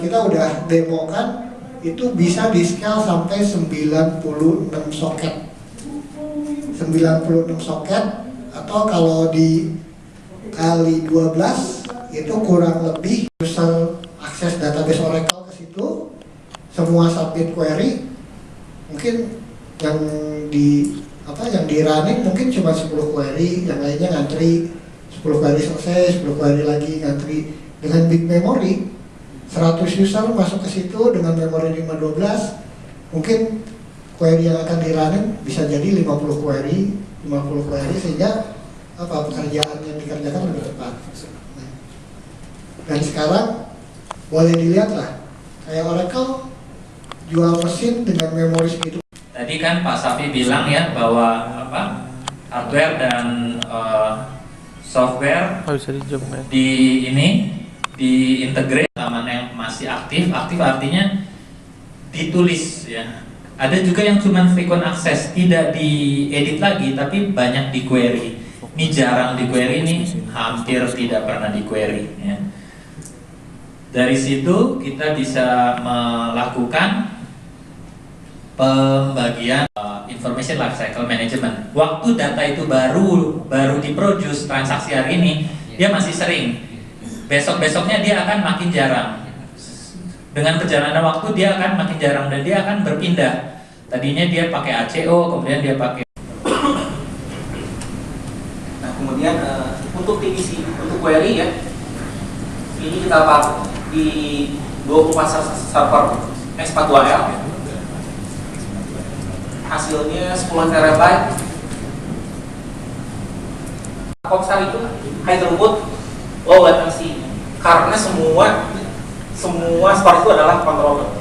kita udah demokan itu bisa di scale sampai 96 soket. 96 soket, atau kalau di kali 12 itu kurang lebih user akses database Oracle ke situ, semua submit query, mungkin yang di running mungkin cuma 10 query, yang lainnya ngantri, 10 query selesai, 10 query lagi ngantri. Dengan big memory 100 user masuk ke situ dengan memori 512, mungkin query yang akan di running bisa jadi 50 query sehingga pekerjaan yang dikerjakan lebih cepat. Dan sekarang boleh dilihat lah, kayak Oracle jual mesin dengan memori segitu. Tadi kan Pak Safi bilang ya bahwa hardware dan software diintegrate, mana yang masih aktif artinya ditulis ya. Ada juga yang cuma frequent access, tidak diedit lagi tapi banyak di query. Ini jarang di query, ini hampir tidak pernah di query ya. Dari situ kita bisa melakukan pembagian information lifecycle management. Waktu data itu baru diproduce transaksi hari ini, dia masih sering. Besok-besoknya dia akan makin jarang. Dengan perjalanan waktu dia akan makin jarang dan dia akan berpindah. Tadinya dia pakai ACO, kemudian dia pakai. Nah, kemudian untuk TBC, untuk query ya, ini kita pakai di 24 server X42L. Hasilnya 10 terabyte. Komstar itu high throughput, low latency, karena semua store itu adalah controller.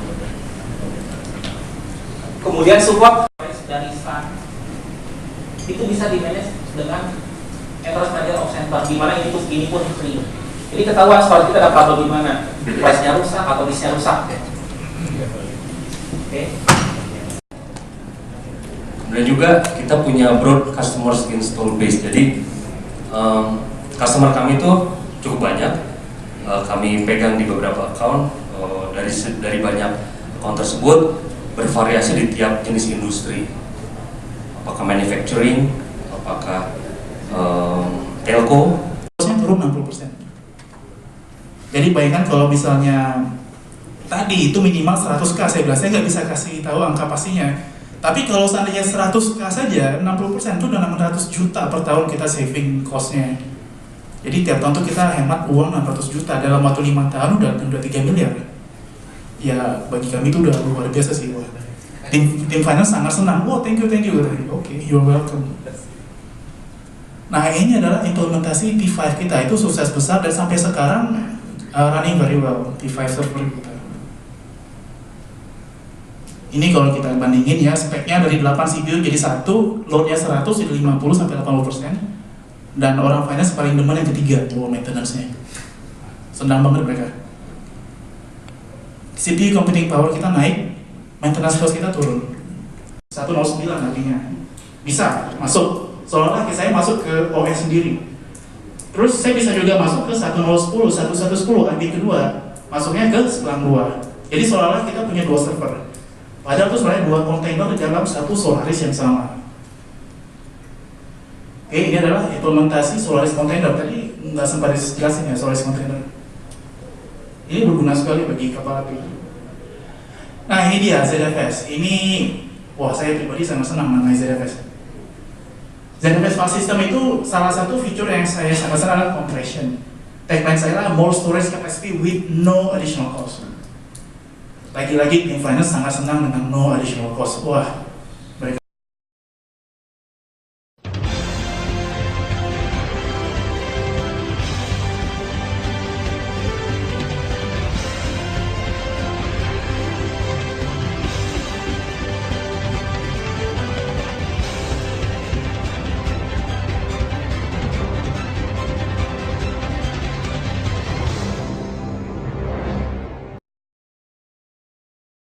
Kemudian support dari SAN itu bisa di manage dengan Enterprise Manager of Center, di mana ini pun free. Jadi ketahuan storage kita ada problem di mana, price-nya rusak atau disk-nya rusak. Oke. Dan juga kita punya broad customers install base. Jadi customer kami itu cukup banyak. Kami pegang di beberapa account. Dari banyak account tersebut bervariasi di tiap jenis industri. Apakah manufacturing, apakah telco. Turun 60%. Jadi bayangkan kalau misalnya tadi itu minimal 100k, saya bilang saya nggak bisa kasih tahu angka pastinya. Tapi kalau seandainya 100k saja, 60% itu udah 600 juta per tahun kita saving cost-nya. Jadi tiap tahun tuh kita hemat uang 600 juta, dalam waktu 5 tahun udah 3 miliar. Ya bagi kami itu udah luar biasa sih. Wah. Tim finance sangat senang. Oh thank you. Oke, you're welcome. Nah ini adalah implementasi T5 kita, itu sukses besar dan sampai sekarang running very well, T5 server kita. Ini kalau kita bandingin ya, speknya dari 8 CPU jadi 1, loadnya 100 jadi 50-80%. Dan orang finance paling demen yang ketiga, maintenance-nya. Senang banget mereka. CPU computing power kita naik, maintenance cost kita turun. 109 artinya. Bisa masuk. Seolah-olah saya masuk ke OS sendiri. Terus saya bisa juga masuk ke 1110 IP kedua. Masuknya ke 92. Jadi seolah-olah kita punya 2 server. Padahal itu sebenarnya 2 kontainer dalam satu Solaris yang sama. Oke, ini adalah implementasi Solaris container. Tadi nggak sempat dijelasin ya Solaris container. Ini berguna sekali bagi kapal api. Nah ini dia ZFS. Ini, wah saya pribadi sangat senang mengenai ZFS. ZFS file system itu salah satu fitur yang saya sangat senang adalah compression. Tagline saya adalah more storage capacity with no additional cost. Lagi-lagi tim finance sangat senang dengan no additional cost. Wah,